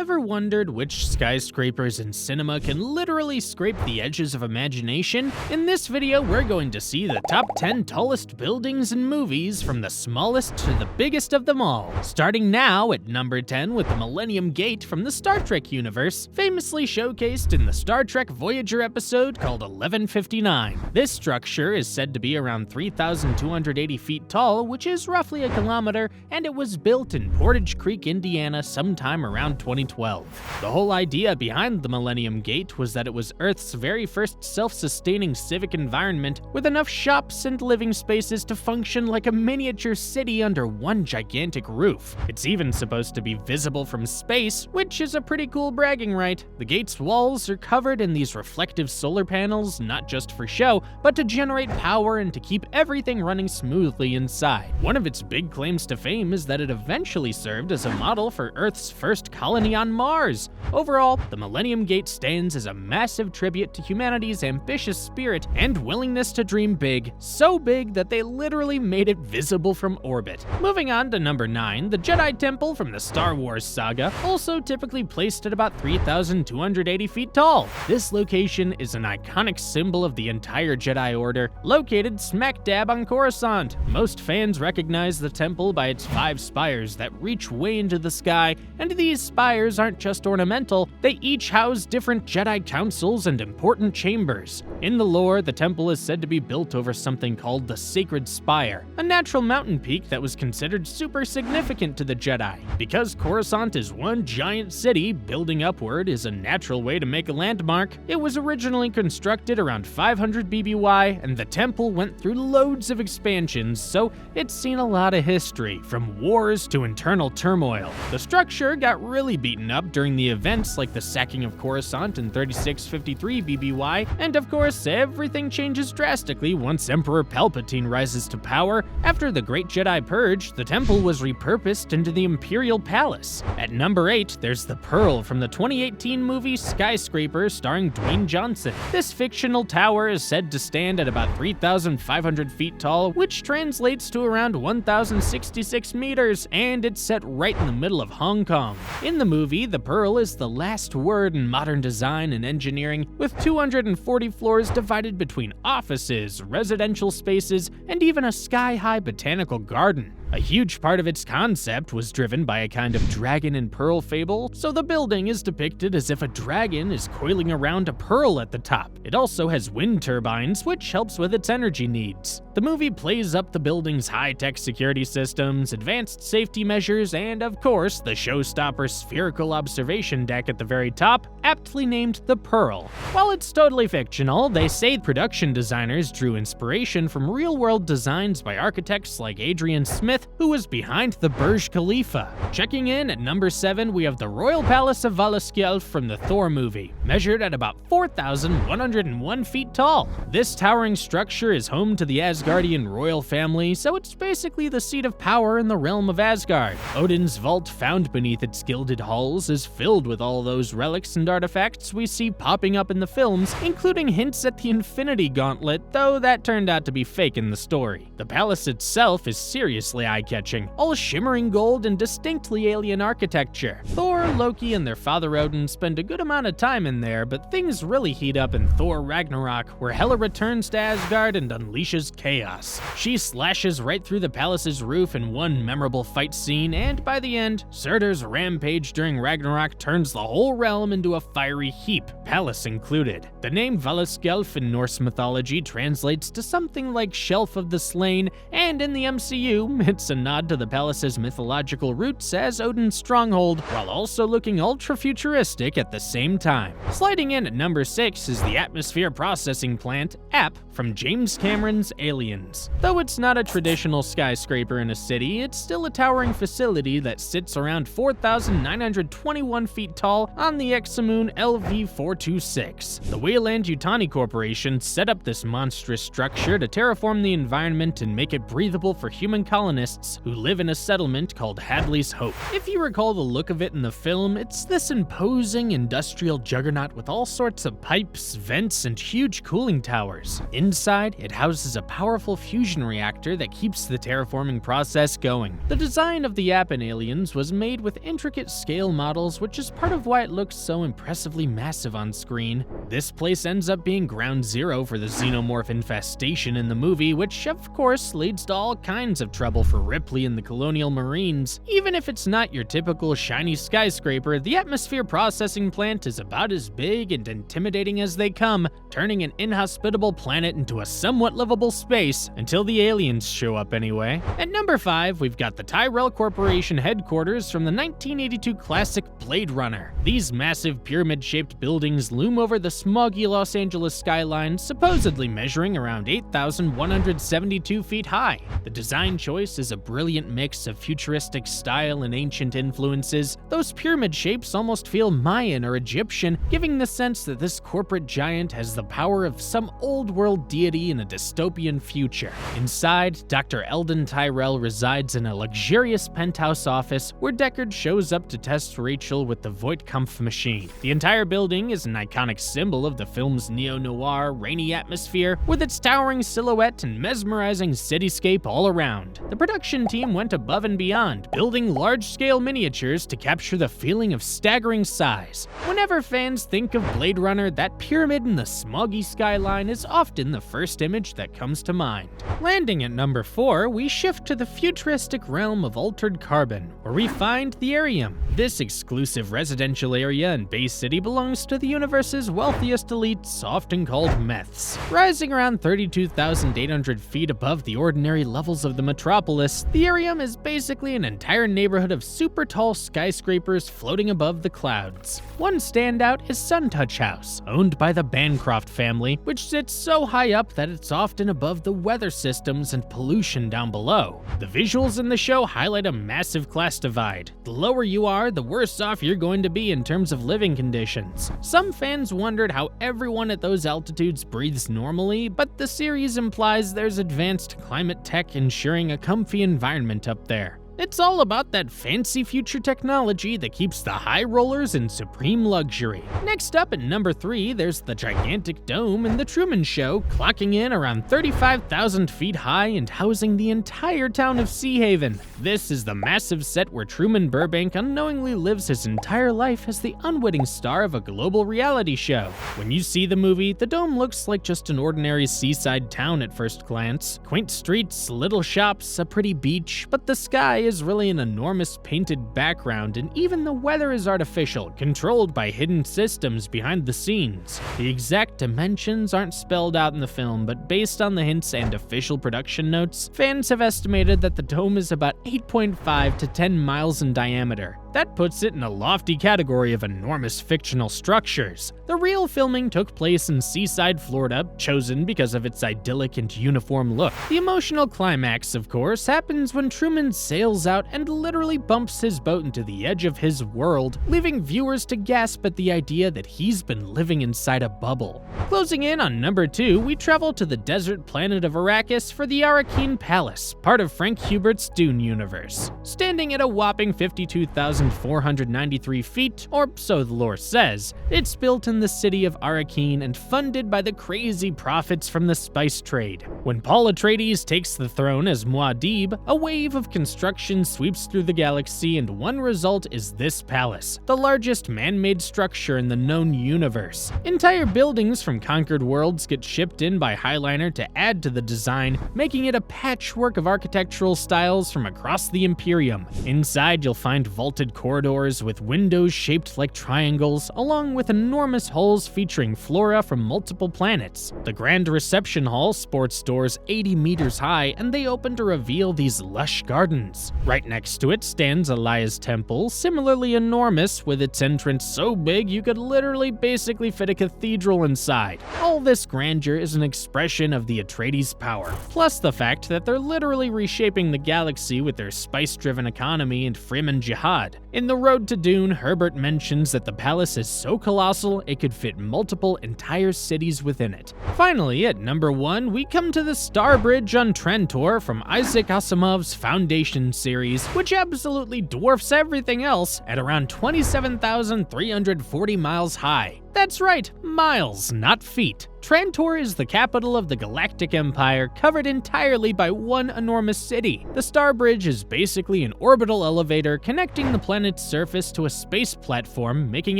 Ever wondered which skyscrapers in cinema can literally scrape the edges of imagination? In this video, we're going to see the top 10 tallest buildings in movies from the smallest to the biggest of them all. Starting now at number 10 with the Millennium Gate from the Star Trek universe, famously showcased in the Star Trek Voyager episode called 1159. This structure is said to be around 3,280 feet tall, which is roughly a kilometer, and it was built in Portage Creek, Indiana sometime around 2012. The whole idea behind the Millennium Gate was that it was Earth's very first self-sustaining civic environment with enough shops and living spaces to function like a miniature city under one gigantic roof. It's even supposed to be visible from space, which is a pretty cool bragging right. The gate's walls are covered in these reflective solar panels, not just for show, but to generate power and to keep everything running smoothly inside. One of its big claims to fame is that it eventually served as a model for Earth's first colony on Mars. Overall, the Millennium Gate stands as a massive tribute to humanity's ambitious spirit and willingness to dream big, so big that they literally made it visible from orbit. Moving on to number 9, the Jedi Temple from the Star Wars saga, also typically placed at about 3,280 feet tall. This location is an iconic symbol of the entire Jedi Order, located smack dab on Coruscant. Most fans recognize the temple by its 5 spires that reach way into the sky, and these spires aren't just ornamental, they each house different Jedi councils and important chambers. In the lore, the temple is said to be built over something called the Sacred Spire, a natural mountain peak that was considered super significant to the Jedi. Because Coruscant is one giant city, building upward is a natural way to make a landmark. It was originally constructed around 500 BBY, and the temple went through loads of expansions, so it's seen a lot of history, from wars to internal turmoil. The structure got really beaten up during the events like the sacking of Coruscant in 3653 BBY, and of course, everything changes drastically once Emperor Palpatine rises to power. After the Great Jedi Purge, the temple was repurposed into the Imperial Palace. At number 8, there's the Pearl from the 2018 movie Skyscraper starring Dwayne Johnson. This fictional tower is said to stand at about 3,500 feet tall, which translates to around 1,066 meters, and it's set right in the middle of Hong Kong. In the movie, the Pearl is the last word in modern design and engineering, with 240 floors divided between offices, residential spaces, and even a sky-high botanical garden. A huge part of its concept was driven by a kind of dragon and pearl fable, so the building is depicted as if a dragon is coiling around a pearl at the top. It also has wind turbines, which helps with its energy needs. The movie plays up the building's high-tech security systems, advanced safety measures, and of course, the showstopper spherical observation deck at the very top, aptly named the Pearl. While it's totally fictional, they say production designers drew inspiration from real-world designs by architects like Adrian Smith, who was behind the Burj Khalifa. Checking in at number 7, we have the Royal Palace of Valisk from the Thor movie, measured at about 4,101 feet tall. This towering structure is home to the Asgardian royal family, so it's basically the seat of power in the realm of Asgard. Odin's vault found beneath its gilded halls is filled with all those relics and artifacts we see popping up in the films, including hints at the Infinity Gauntlet, though that turned out to be fake in the story. The palace itself is seriously eye-catching, all shimmering gold and distinctly alien architecture. Thor, Loki, and their father Odin spend a good amount of time in there, but things really heat up in Thor Ragnarok, where Hela returns to Asgard and unleashes chaos. She slashes right through the palace's roof in one memorable fight scene, and by the end, Surtur's rampage during Ragnarok turns the whole realm into a fiery heap, palace included. The name Valiskelf in Norse mythology translates to something like Shelf of the Slain, and in the MCU, it's a nod to the palace's mythological roots as Odin's stronghold, while also looking ultra-futuristic at the same time. Sliding in at number 6 is the Atmosphere Processing Plant, AP, from James Cameron's Aliens. Though it's not a traditional skyscraper in a city, it's still a towering facility that sits around 4,921 feet tall on the exomoon LV-426. The Weyland-Yutani Corporation set up this monstrous structure to terraform the environment and make it breathable for human colonists colonists who live in a settlement called Hadley's Hope. If you recall the look of it in the film, it's this imposing industrial juggernaut with all sorts of pipes, vents, and huge cooling towers. Inside, it houses a powerful fusion reactor that keeps the terraforming process going. The design of the Yappan aliens was made with intricate scale models, which is part of why it looks so impressively massive on screen. This place ends up being ground zero for the xenomorph infestation in the movie, which of course leads to all kinds of trouble for Ripley and the Colonial Marines. Even if it's not your typical shiny skyscraper, the atmosphere processing plant is about as big and intimidating as they come, turning an inhospitable planet into a somewhat livable space until the aliens show up anyway. At number 5, we've got the Tyrell Corporation headquarters from the 1982 classic Blade Runner. These massive pyramid-shaped buildings loom over the smoggy Los Angeles skyline, supposedly measuring around 8,172 feet high. The design choice is a brilliant mix of futuristic style and ancient influences. Those pyramid shapes almost feel Mayan or Egyptian, giving the sense that this corporate giant has the power of some old-world deity in a dystopian future. Inside, Dr. Eldon Tyrell resides in a luxurious penthouse office where Deckard shows up to test Rachel with the Voigtkampf machine. The entire building is an iconic symbol of the film's neo-noir, rainy atmosphere, with its towering silhouette and mesmerizing cityscape all around. The production team went above and beyond, building large-scale miniatures to capture the feeling of staggering size. Whenever fans think of Blade Runner, that pyramid in the smoggy skyline is often the first image that comes to mind. Landing at number 4, we shift to the futuristic realm of altered carbon, where we find the Arium. This exclusive residential area in Bay City belongs to the universe's wealthiest elites, often called meths. Rising around 32,800 feet above the ordinary levels of the metropolis, the Arium is basically an entire neighborhood of super tall skyscrapers floating above the clouds. One standout is Suntouch House, owned by the Bancroft family, which sits so high up that it's often above the weather systems and pollution down below. The visuals in the show highlight a massive class divide. The lower you are, the worse off you're going to be in terms of living conditions. Some fans wondered how everyone at those altitudes breathes normally, but the series implies there's advanced climate tech ensuring a comfy environment up there. It's all about that fancy future technology that keeps the high rollers in supreme luxury. Next up at number 3, there's the gigantic dome in The Truman Show, clocking in around 35,000 feet high and housing the entire town of Sea Haven. This is the massive set where Truman Burbank unknowingly lives his entire life as the unwitting star of a global reality show. When you see the movie, the dome looks like just an ordinary seaside town at first glance. Quaint streets, little shops, a pretty beach, but the sky is really an enormous painted background, and even the weather is artificial, controlled by hidden systems behind the scenes. The exact dimensions aren't spelled out in the film, but based on the hints and official production notes, fans have estimated that the dome is about 8.5 to 10 miles in diameter. That puts it in a lofty category of enormous fictional structures. The real filming took place in Seaside, Florida, chosen because of its idyllic and uniform look. The emotional climax, of course, happens when Truman sails out and literally bumps his boat into the edge of his world, leaving viewers to gasp at the idea that he's been living inside a bubble. Closing in on number 2, we travel to the desert planet of Arrakeen for the Arrakeen Palace, part of Frank Hubert's Dune universe. Standing at a whopping 52,493 feet, or so the lore says, it's built in the city of Arrakeen and funded by the crazy profits from the spice trade. When Paul Atreides takes the throne as Muad'Dib, a wave of construction sweeps through the galaxy, and one result is this palace, the largest man-made structure in the known universe. Entire buildings from conquered worlds get shipped in by Highliner to add to the design, making it a patchwork of architectural styles from across the Imperium. Inside, you'll find vaulted corridors with windows shaped like triangles, along with enormous halls featuring flora from multiple planets. The Grand Reception Hall sports doors 80 meters high, and they open to reveal these lush gardens. Right next to it stands Elias Temple, similarly enormous, with its entrance so big you could literally basically fit a cathedral inside. All this grandeur is an expression of the Atreides' power, plus the fact that they're literally reshaping the galaxy with their spice-driven economy and Fremen jihad. In The Road to Dune, Herbert mentions that the palace is so colossal it could fit multiple entire cities within it. Finally, at number 1, we come to the Star Bridge on Trantor from Isaac Asimov's Foundation series, which absolutely dwarfs everything else at around 27,340 miles high. That's right, miles, not feet. Trantor is the capital of the Galactic Empire, covered entirely by one enormous city. The Star Bridge is basically an orbital elevator connecting the planet's surface to a space platform, making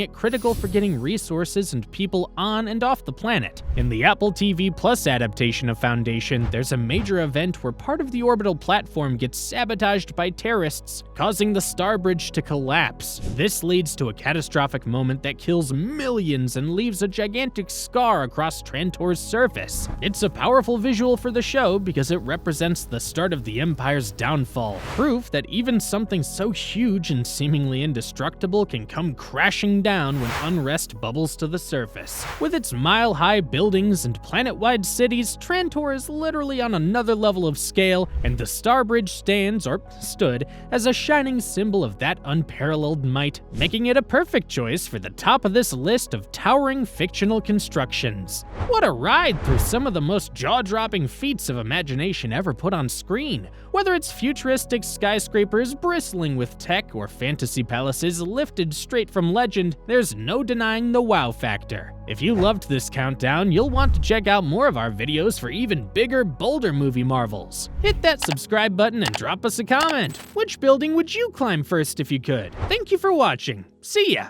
it critical for getting resources and people on and off the planet. In the Apple TV Plus adaptation of Foundation, there's a major event where part of the orbital platform gets sabotaged by terrorists, causing the Star Bridge to collapse. This leads to a catastrophic moment that kills millions and leaves a gigantic scar across Trantor's surface. It's a powerful visual for the show because it represents the start of the Empire's downfall, proof that even something so huge and seemingly indestructible can come crashing down when unrest bubbles to the surface. With its mile-high buildings and planet-wide cities, Trantor is literally on another level of scale, and the Star Bridge stands, or stood, as a shining symbol of that unparalleled might, making it a perfect choice for the top of this list of towering fictional constructions. What a ride through some of the most jaw-dropping feats of imagination ever put on screen. Whether it's futuristic skyscrapers bristling with tech or fantasy palaces lifted straight from legend, there's no denying the wow factor. If you loved this countdown, you'll want to check out more of our videos for even bigger, bolder movie marvels. Hit that subscribe button and drop us a comment. Which building would you climb first if you could? Thank you for watching. See ya!